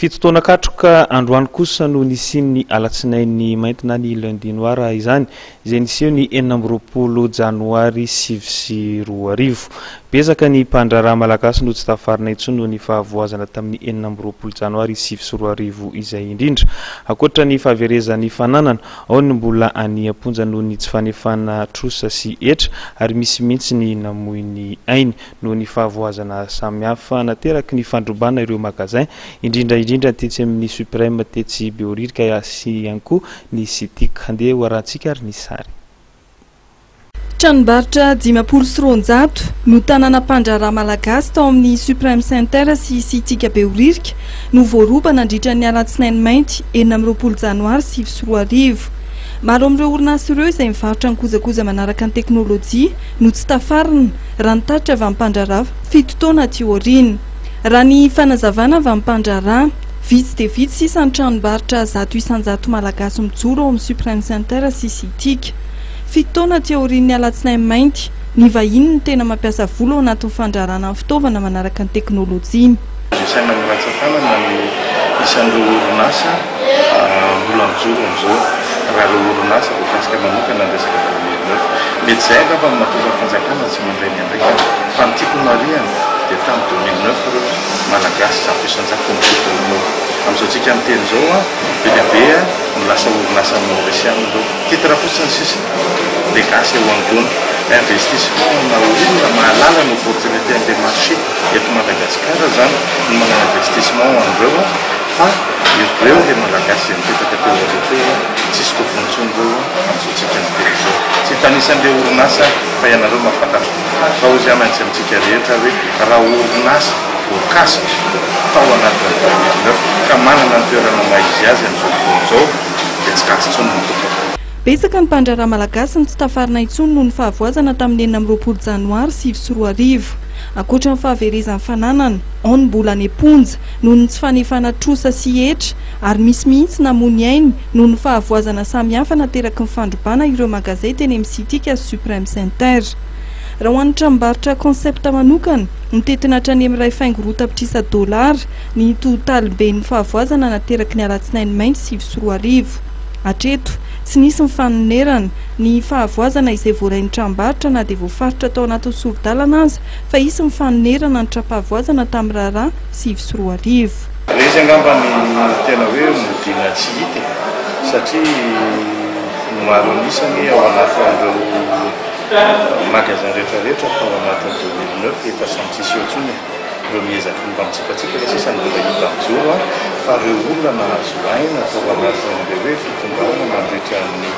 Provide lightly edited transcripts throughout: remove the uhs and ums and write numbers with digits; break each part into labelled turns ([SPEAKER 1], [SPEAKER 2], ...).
[SPEAKER 1] Fito taona katroka androany kosa no nisiny alatsinainy mainty na ny lundi noir izany izay niseho ny 4 janoary 2024. Betsaka ny mpandraraha malagasy no tsy tafarina intsony no ny fahavoazana tamin'ny 4 janoary 2024 izay indrindra. Akoatra ny fahaverezan'ny fananana, ao ny mbola aniam-ponja no ny tsy fanefana trosa sy etra ary misy mihitsy ny namoy ainy no ny fahavoazana samihafa nateraky ny fandrombana ireo magasin indrindra tetsy amin'ny Suprême tetsy Behoririka sy ihany ny Sitika. Handeha hoarantsika ary ny sary.
[SPEAKER 2] Tranombarotra 500 no tanàna mpandraraha malagasy tao amin'ny Suprême Center sy Sitika Behoririka no voaroba nandritra ny alatsinainy mainty 4 janoary 2024. Maro amin'ireo orinasa ireo izay mivarotra ny kojakoja manaraka ny teknôlôjia no tsy tafarina raha nitatitra avy amin'ny mpandraraha 7 taona aty aoriana. Raha ny fanazavana avy amin'ny mpandraraha, vitsy dia vitsy sisa ny tranombarotra zato isan-jato malagasy mijoro ao amin'ny Suprême Center sy Sitika. 7 taona aty aorian'ny alatsinainy mainty, ny vahiny ny tena mampiasa vola ao anatin'ny fandrarana amin'ny fitaovana manaraka ny teknôlôjia.
[SPEAKER 3] Isaina amin'ny ratsan-tanana ny isan'ireo orinasa mbola mijoro amin'izao raha ireo orinasa voakasika manokana ny resaka 2009. Mety izay angamba ny mahatonga fanjakana tsy mandray ny andraikana fa ny tiako marihana dia tamin'ny 2009 ireo malagasy zato isan-jato ny amin'izao tsika miteny izao bebe no lasa orinasa maorisiana izao titre fotsiny sisa dia gasy eo ambony investissement na olona mahalala ny opportunité andeha marché eto Madagasikara zany no manana investissement amin'ireo fa ireo ilay malagasy mipetraka teo aloha tsisy tofontsony ireo amin'izao tsika miteny izao tsy tanisan'ilay orinasa fa ianareo mahafantatra fa ozy amaintsy amintsika rehetra hoe raha orinasa voakasika tao anatin'ny 2009 ka manana ny toerana maizy azy amin'izao fotoana izao dia tsy gasy intsony ny tompony.
[SPEAKER 2] Betsaka ny mpandraraha malagasy ny tsy tafarina intsony noho ny fahavoazana tamin'ny 4 janoary 2024. Akoatra ny fahaverezan'ny fananana, ao ny mbola aneponja noho ny tsy fanefana trosa sy etra ary misy mihitsy namony ainy noho ny fahavoazana samihafa nateraky ny fandrombana ireo magazay teny amin'ny Sitika sy Suprême Center. Raha ho an'ny tranombarotra concept manokana, mitetina hatrany amin'ny 2 faingo roa tapitrisa $, ny totalim-ben'ny fahavoazana nateraky ny alatsinainy mainty 2024. Hatreto, tsy nisy mifanonerana ny fahavoazana izay voarain'ny tranombarotra na dia voafaritra tao anatin'ny soro-dalana aza fa isy mifanonerana ny trapahavoazana tamin'ny raharaha 2024.
[SPEAKER 3] Izy angamba ny tena hoe modina tsy hita satria maro anisany ao anatin'ireo magasin rehetrarehetra tao anatin'ny 2009 efa samy tsisy eo intsony ireo miezaky ny mba mitsipatsika ilay sisa ny mbola hita mijoro fa ireo olona nahazo aina tao anatin'ilay hoe fitondrana mandritra ny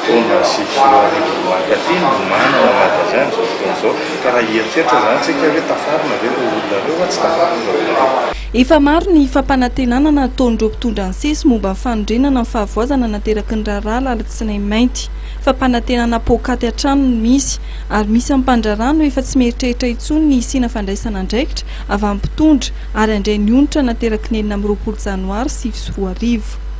[SPEAKER 3] taona 2024 mankaty no manana magasin amin'izao fotoana izao ka raha hieritreritra zany tsika hoe tafarina ve ireo olona ireo tsy tafarina ireo.
[SPEAKER 2] Efa maro ny fampanantenana nataon'ireo mpitondra ny sesy momba ny fanondrenana ny fahavoazana nateraky ny raharaha alatsinainy mainty. Fampanantenana pokaty hatrano no misy ary misy amin'ny mpandraraha no efa tsy mieritreritra intsony ny sina fandraisana andraikitra avy amin'ny mpitondra ary andray ny onitra nateraky ny 4 janoary 2024.